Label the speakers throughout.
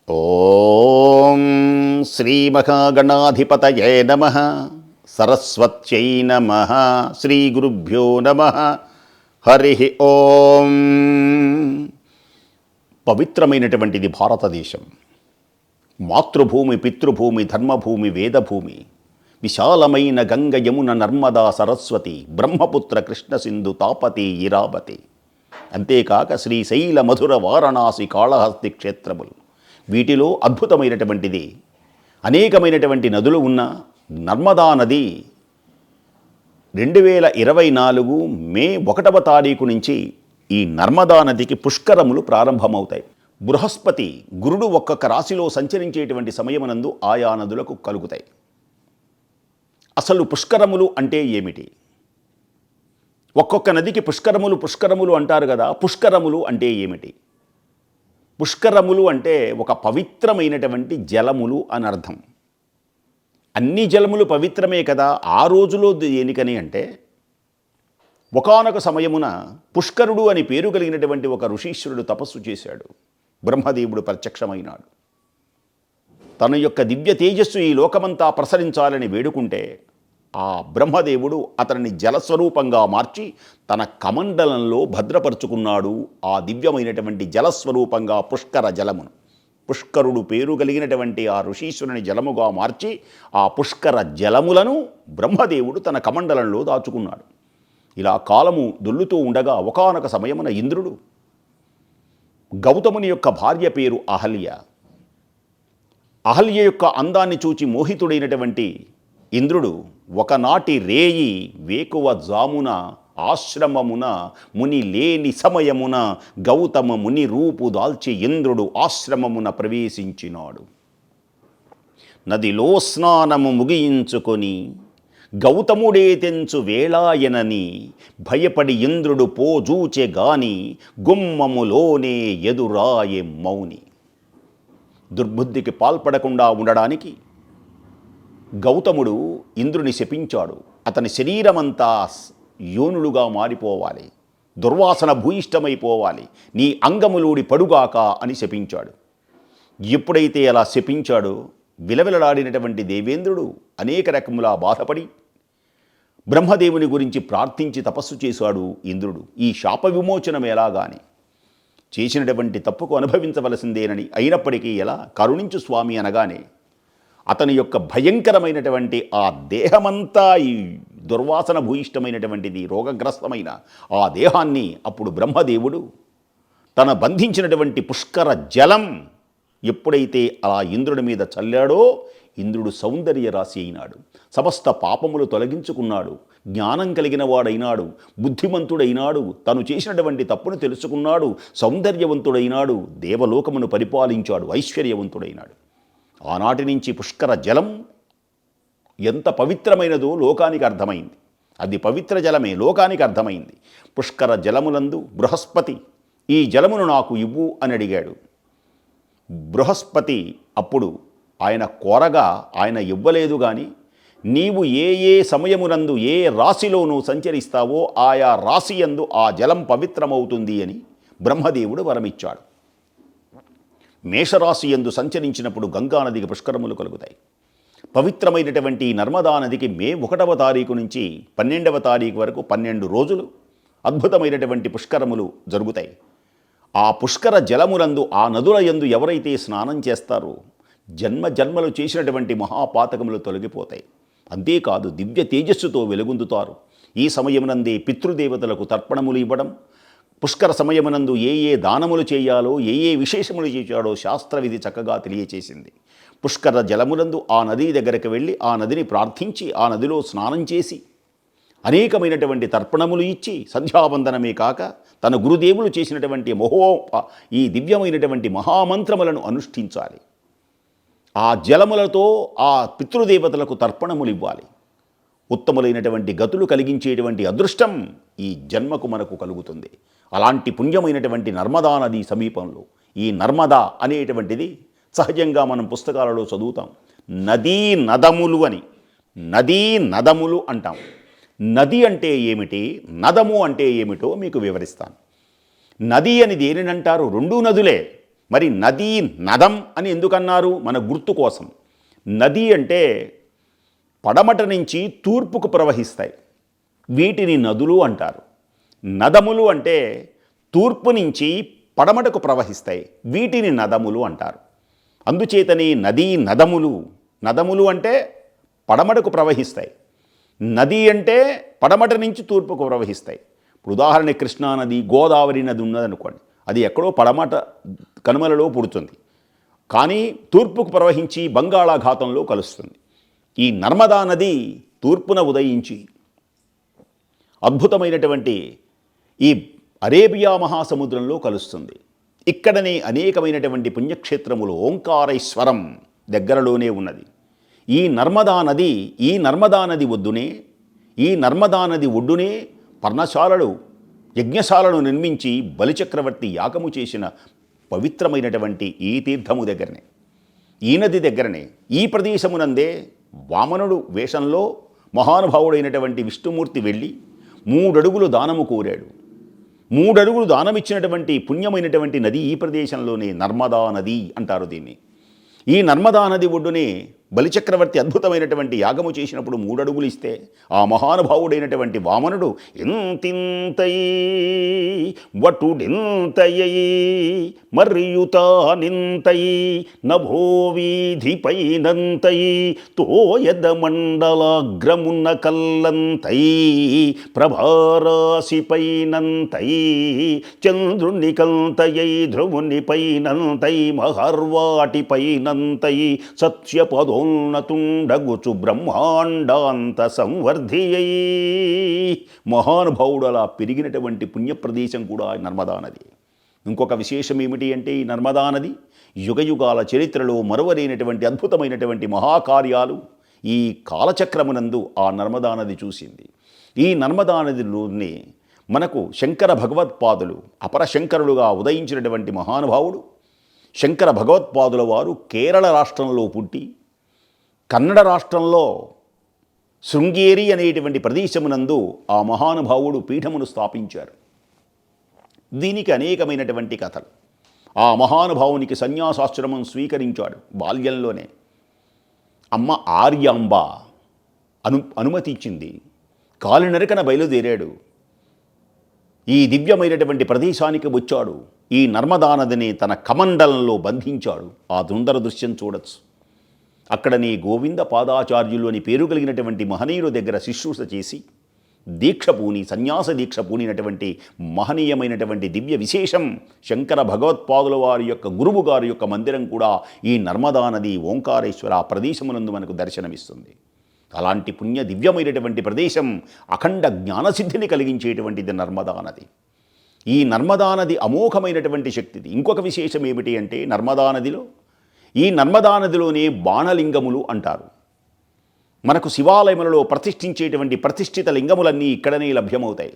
Speaker 1: ఓం శ్రీ మహాగణాధిపతయే నమః. సరస్వత్యై నమః. శ్రీ గురుభ్యో నమః. హరి ఓం. పవిత్రమైనటువంటిది భారతదేశం. మాతృభూమి, పితృభూమి, ధర్మభూమి, వేదభూమి. విశాలమైన గంగ, యమున, నర్మదా, సరస్వతి, బ్రహ్మపుత్ర, కృష్ణ, సింధు, తాపతి, ఇరావతి. అంతేకాక శ్రీశైల, మధుర, వారణాసి, కాళహస్తి క్షేత్రములు. వీటిలో అద్భుతమైనటువంటిది అనేకమైనటువంటి నదులు ఉన్న నర్మదా నది 2024 మే 1వ తారీఖు నుంచి ఈ నర్మదా నదికి పుష్కరములు ప్రారంభమవుతాయి. బృహస్పతి గురుడు ఒక్కొక్క రాశిలో సంచరించేటువంటి సమయమునందు ఆయా నదులకు కలుగుతాయి. అసలు పుష్కరములు అంటే ఏమిటి? ఒక్కొక్క నదికి పుష్కరములు అంటారు కదా. పుష్కరములు అంటే ఏమిటి? పుష్కరములు అంటే ఒక పవిత్రమైనటువంటి జలములు అని అర్థం. అన్ని జలములు పవిత్రమే కదా. ఆ రోజులో దేనికని అంటే ఒకానొక సమయమున పుష్కరుడు అని పేరు కలిగినటువంటి ఒక ఋషీశ్వరుడు తపస్సు చేశాడు. బ్రహ్మదేవుడు ప్రత్యక్షమైనాడు. తన యొక్క దివ్య తేజస్సు ఈ లోకమంతా ప్రసరించాలని వేడుకుంటే ఆ బ్రహ్మదేవుడు అతనిని జలస్వరూపంగా మార్చి తన కమండలంలో భద్రపరుచుకున్నాడు. ఆ దివ్యమైనటువంటి జలస్వరూపంగా పుష్కర జలమును, పుష్కరుడు పేరు కలిగినటువంటి ఆ ఋషీశ్వరుని జలముగా మార్చి ఆ పుష్కర జలములను బ్రహ్మదేవుడు తన కమండలంలో దాచుకున్నాడు. ఇలా కాలము దొల్లుతూ ఉండగా ఒకానొక సమయమున ఇంద్రుడు, గౌతముని యొక్క భార్య పేరు అహల్య. అహల్య యొక్క అందాన్ని చూచి మోహితుడైనటువంటి ఇంద్రుడు ఒకనాటి రేయి వేకువ జామున ఆశ్రమమున ముని లేని సమయమున గౌతమ ముని రూపు దాల్చి ఇంద్రుడు ఆశ్రమమున ప్రవేశించినాడు. నదిలో స్నానము ముగించుకొని గౌతముడే తెంచు వేళాయనని భయపడి ఇంద్రుడు పోజూచె గాని గుమ్మములోనే ఎదురాయే మౌని. దుర్బుద్ధికి పాల్పడకుండా ఉండడానికి గౌతముడు ఇంద్రుని శపించాడు. అతని శరీరమంతా యోనులుగా మారిపోవాలి, దుర్వాసన భూయిష్టమైపోవాలి, నీ అంగములూడి పడుగాక అని శపించాడు. ఎప్పుడైతే అలా శపించాడో విలవిలలాడినటువంటి దేవేంద్రుడు అనేక రకములా బాధపడి బ్రహ్మదేవుని గురించి ప్రార్థించి తపస్సు చేశాడు. ఇంద్రుడు ఈ శాప విమోచనం ఎలాగాని చేసినటువంటి తప్పుకు అనుభవించవలసిందేనని, అయినప్పటికీ ఎలా కరుణించు స్వామి అనగానే అతని యొక్క భయంకరమైనటువంటి ఆ దేహమంతా ఈ దుర్వాసన భూయిష్టమైనటువంటిది రోగగ్రస్తమైన ఆ దేహాన్ని అప్పుడు బ్రహ్మదేవుడు తన బంధించినటువంటి పుష్కర జలం ఎప్పుడైతే అలా ఇంద్రుడి మీద చల్లాడో ఇంద్రుడు సౌందర్య రాశి అయినాడు. సమస్త పాపములు తొలగించుకున్నాడు. జ్ఞానం కలిగిన వాడైనాడు, బుద్ధిమంతుడైనాడు, తను చేసినటువంటి తప్పును తెలుసుకున్నాడు, సౌందర్యవంతుడైనాడు, దేవలోకమును పరిపాలించాడు, ఐశ్వర్యవంతుడైనాడు. ఆనాటి నుంచి పుష్కర జలం ఎంత పవిత్రమైనదో లోకానికి అర్థమైంది. అది పవిత్ర జలమే లోకానికి అర్థమైంది. పుష్కర జలములందు బృహస్పతి ఈ జలమును నాకు ఇవ్వు అని అడిగాడు. బృహస్పతి అప్పుడు ఆయన కోరగా ఆయన ఇవ్వలేదు. కానీ నీవు ఏ ఏ సమయమునందు ఏ రాశిలోనూ సంచరిస్తావో ఆయా రాశి యందు ఆ జలం పవిత్రమవుతుంది అని బ్రహ్మదేవుడు వరమిచ్చాడు. మేషరాశి యందు సంచరించినప్పుడు గంగానదికి పుష్కరములు కలుగుతాయి. పవిత్రమైనటువంటి నర్మదా నదికి మే 1వ తారీఖు నుంచి 12వ తారీఖు వరకు 12 రోజులు అద్భుతమైనటువంటి పుష్కరములు జరుగుతాయి. ఆ పుష్కర జలములందు ఆ నదుల యందు ఎవరైతే స్నానం చేస్తారో జన్మలు చేసినటువంటి మహాపాతకములు తొలగిపోతాయి. అంతేకాదు దివ్య తేజస్సుతో వెలుగొందుతారు. ఈ సమయమునందే పితృదేవతలకు తర్పణములు ఇవ్వడం, పుష్కర సమయమునందు ఏ ఏ దానములు చేయాలో ఏ ఏ విశేషములు చేయాలో శాస్త్రవిధి చక్కగా తెలియచేసింది. పుష్కర జలములందు ఆ నది దగ్గరికి వెళ్ళి ఆ నదిని ప్రార్థించి ఆ నదిలో స్నానం చేసి అనేకమైనటువంటి తర్పణములు ఇచ్చి సంధ్యావందనమే కాక తన గురుదేవులు చేసినటువంటి ఈ దివ్యమైనటువంటి మహామంత్రములను అనుష్ఠించాలి. ఆ జలములతో ఆ పితృదేవతలకు తర్పణములు ఇవ్వాలి. ఉత్తములైనటువంటి గతులు కలిగించేటువంటి అదృష్టం ఈ జన్మకు మనకు కలుగుతుంది. అలాంటి పుణ్యమైనటువంటి నర్మదా నది సమీపంలో ఈ నర్మదా అనేటువంటిది సహజంగా మనం పుస్తకాలలో చదువుతాం. నదీ నదములు అని, నదీ నదములు అంటాం. నది అంటే ఏమిటి, నదము అంటే ఏమిటో మీకు వివరిస్తాను. నది అని దేనినంటారు? రెండూ నదులే. మరి నదీ నదం అని ఎందుకన్నారు? మన గుర్తు కోసం. నది అంటే పడమట నుంచి తూర్పుకు ప్రవహిస్తాయి, వీటిని నదులు అంటారు. నదములు అంటే తూర్పు నుంచి పడమటకు ప్రవహిస్తాయి, వీటిని నదములు అంటారు. అందుచేతని నదీ నదములు, నదములు అంటే పడమటకు ప్రవహిస్తాయి, నది అంటే పడమట నుంచి తూర్పుకు ప్రవహిస్తాయి. ఇప్పుడు ఉదాహరణ కృష్ణానది, గోదావరి నది ఉన్నదనుకోండి, అది ఎక్కడో పడమట కనుమలలో పుడుతుంది, కానీ తూర్పుకు ప్రవహించి బంగాళాఖాతంలో కలుస్తుంది. ఈ నర్మదా నది తూర్పున ఉదయించి అద్భుతమైనటువంటి ఈ అరేబియా మహాసముద్రంలో కలుస్తుంది. ఇక్కడనే అనేకమైనటువంటి పుణ్యక్షేత్రములు, ఓంకారేశ్వరం దగ్గరలోనే ఉన్నది. ఈ నర్మదా నది ఒడ్డునే, ఈ నర్మదా నది ఒడ్డునే పర్ణశాలలు, యజ్ఞశాలను నిర్మించి బలిచక్రవర్తి యాగము చేసిన పవిత్రమైనటువంటి ఈ తీర్థము దగ్గరనే, ఈ నది దగ్గరనే, ఈ ప్రదేశమునందే వామనుడు వేషంలో మహానుభావుడైనటువంటి విష్ణుమూర్తి వెళ్ళి 3 అడుగులు దానము కోరాడు. 3 అడుగులు దానమిచ్చినటువంటి పుణ్యమైనటువంటి నది ఈ ప్రదేశంలోనే నర్మదా నది అంటారు దీన్ని. ఈ నర్మదా నది ఒడ్డునే బలిచక్రవర్తి అద్భుతమైనటువంటి యాగము చేసినప్పుడు 3 అడుగులు ఇస్తే ఆ మహానుభావుడైనటువంటి వామనుడు ఇంతింతై వటుడింతయై మర్యుతానింతై నభో వీధిపైనంతై తోయద మండలాగ్రమున్న కల్లంతై ప్రభారాశిపైనంతై చంద్రుని కంతయై ధ్రువుని పైనంతై మహర్వాటిపైనంతై సత్యపదోన్నతుండగుచు బ్రహ్మాండాంత సంవర్ధియై. మహానుభావుడు అలా పెరిగినటువంటి పుణ్యప్రదేశం కూడా నర్మదా నది. ఇంకొక విశేషం ఏమిటి అంటే, ఈ నర్మదా నది యుగయుగాల చరిత్రలో మరువలేనటువంటి అద్భుతమైనటువంటి మహాకార్యాలు ఈ కాలచక్రమునందు ఆ నర్మదా నది చూసింది. ఈ నర్మదా నదిలోనే మనకు శంకర భగవత్పాదులు, అపరశంకరులుగా ఉదయించినటువంటి మహానుభావుడు శంకర భగవత్పాదుల వారు కేరళ రాష్ట్రంలో పుట్టి కన్నడ రాష్ట్రంలో శృంగేరి అనేటువంటి ప్రదేశమునందు ఆ మహానుభావుడు పీఠమును స్థాపించారు. దీనికి అనేకమైనటువంటి కథలు. ఆ మహానుభావునికి సన్యాసాశ్రమం స్వీకరించాడు బాల్యంలోనే. అమ్మ ఆర్యాంబ అనుమతి ఇచ్చింది. కాలినడకన బయలుదేరాడు. ఈ దివ్యమైనటువంటి ప్రదేశానికి వచ్చాడు. ఈ నర్మదా నదిని తన కమండలంలో బంధించాడు. ఆ సుందర దృశ్యం చూడొచ్చు. అక్కడనే గోవింద పాదాచార్యులు అని పేరు కలిగినటువంటి మహనీయుల దగ్గర శుశ్రూష చేసి దీక్ష పూని, సన్యాస దీక్ష పూనినటువంటి మహనీయమైనటువంటి దివ్య విశేషం శంకర భగవత్పాదుల వారి యొక్క గురువు గారి యొక్క మందిరం కూడా ఈ నర్మదా నది ఓంకారేశ్వర ప్రదేశమునందు మనకు దర్శనమిస్తుంది. అలాంటి పుణ్య దివ్యమైనటువంటి ప్రదేశం, అఖండ జ్ఞానసిద్ధిని కలిగించేటువంటిది నర్మదా నది. ఈ నర్మదా నది అమోఘమైనటువంటి శక్తిది. ఇంకొక విశేషం ఏమిటి అంటే, ఈ నర్మదా నదిలోనే బాణలింగములు అంటారు. మనకు శివాలయములలో ప్రతిష్ఠించేటువంటి ప్రతిష్ఠిత లింగములన్నీ ఇక్కడనే లభ్యమవుతాయి.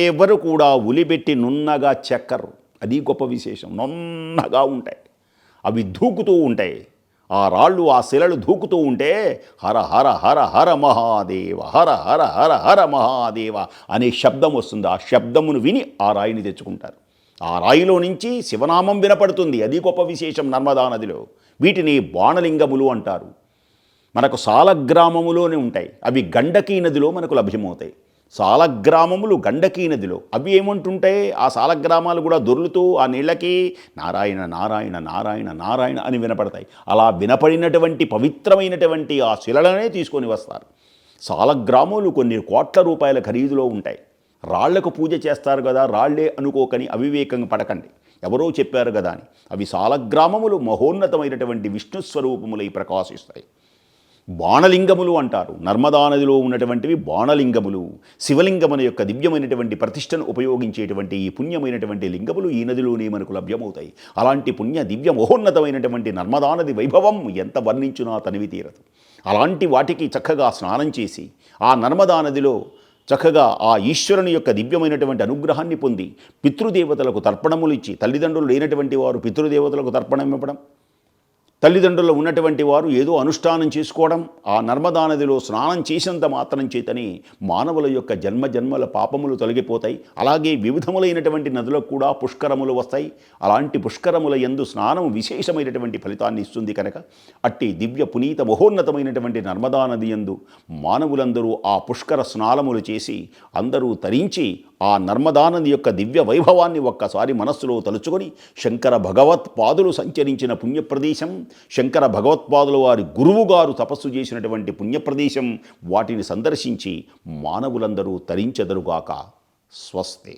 Speaker 1: ఎవరు కూడా ఉలిపెట్టి నున్నగా చెక్కరు. అది గొప్ప విశేషం. నున్నగా ఉంటాయి, అవి దూకుతూ ఉంటాయి. ఆ రాళ్ళు, ఆ శిలలు దూకుతూ ఉంటే హర హర హర హర మహాదేవ, హర హర హర హర మహాదేవ అనే శబ్దం వస్తుంది. ఆ శబ్దమును విని ఆ రాయిని తెచ్చుకుంటారు. ఆ రాయిలో నుంచి శివనామం వినపడుతుంది. అది గొప్ప విశేషం నర్మదా నదిలో. వీటిని బాణలింగములు అంటారు. మనకు సాలగ్రామములోనే ఉంటాయి. అవి గండకీ నదిలో మనకు లభ్యమవుతాయి. సాలగ్రామములు గండకీ నదిలో. అవి ఏమంటుంటాయి, ఆ సాలగ్రామాలు కూడా దొర్లుతూ ఆ నీళ్ళకి నారాయణ నారాయణ నారాయణ నారాయణ అని వినపడతాయి. అలా వినపడినటువంటి పవిత్రమైనటువంటి ఆ శిలలనే తీసుకొని వస్తారు. సాలగ్రాములు కొన్ని కోట్ల రూపాయల ఖరీదులో ఉంటాయి. రాళ్లకు పూజ చేస్తారు కదా, రాళ్లే అనుకోకని అవివేకంగా పడకండి. ఎవరో చెప్పారు కదా అని. అవి సాలగ్రామములు మహోన్నతమైనటువంటి విష్ణుస్వరూపములై ప్రకాశిస్తాయి. బాణలింగములు అంటారు. నర్మదా నదిలో ఉన్నటువంటివి బాణలింగములు. శివలింగముల యొక్క దివ్యమైనటువంటి ప్రతిష్టను ఉపయోగించేటువంటి ఈ పుణ్యమైనటువంటి లింగములు ఈ నదిలోనే మనకు లభ్యమవుతాయి. అలాంటి పుణ్య దివ్య మహోన్నతమైనటువంటి నర్మదా నది వైభవం ఎంత వర్ణించునా తనివి తీరదు. అలాంటి వాటికి చక్కగా స్నానం చేసి ఆ నర్మదా నదిలో చక్కగా ఆ ఈశ్వరుని యొక్క దివ్యమైనటువంటి అనుగ్రహాన్ని పొంది పితృదేవతలకు తర్పణములు ఇచ్చి, తల్లిదండ్రులు లేనటువంటి వారు పితృదేవతలకు తర్పణం ఇవ్వడం, తల్లిదండ్రులు ఉన్నటువంటి వారు ఏదో అనుష్ఠానం చేసుకోవడం, ఆ నర్మదా నదిలో స్నానం చేసినంత మాత్రం చేతని మానవుల యొక్క జన్మ జన్మల పాపములు తొలగిపోతాయి. అలాగే వివిధములైనటువంటి నదులకు కూడా పుష్కరములు వస్తాయి. అలాంటి పుష్కరముల యందు స్నానం విశేషమైనటువంటి ఫలితాన్ని ఇస్తుంది కనుక అట్టి దివ్య పునీత మహోన్నతమైనటువంటి నర్మదా నది యందు మానవులందరూ ఆ పుష్కర స్నానములు చేసి అందరూ తరించి ఆ నర్మదా నది యొక్క దివ్య వైభవాన్ని ఒక్కసారి మనస్సులో తలుచుకొని శంకర భగవత్పాదులు సంచరించిన పుణ్యప్రదేశం, శంకర భగవత్పాదుల వారి గురువుగారు తపస్సు చేసినటువంటి పుణ్యప్రదేశం, వాటిని సందర్శించి మానవులందరూ తరించెదరుగాక. స్వస్తి.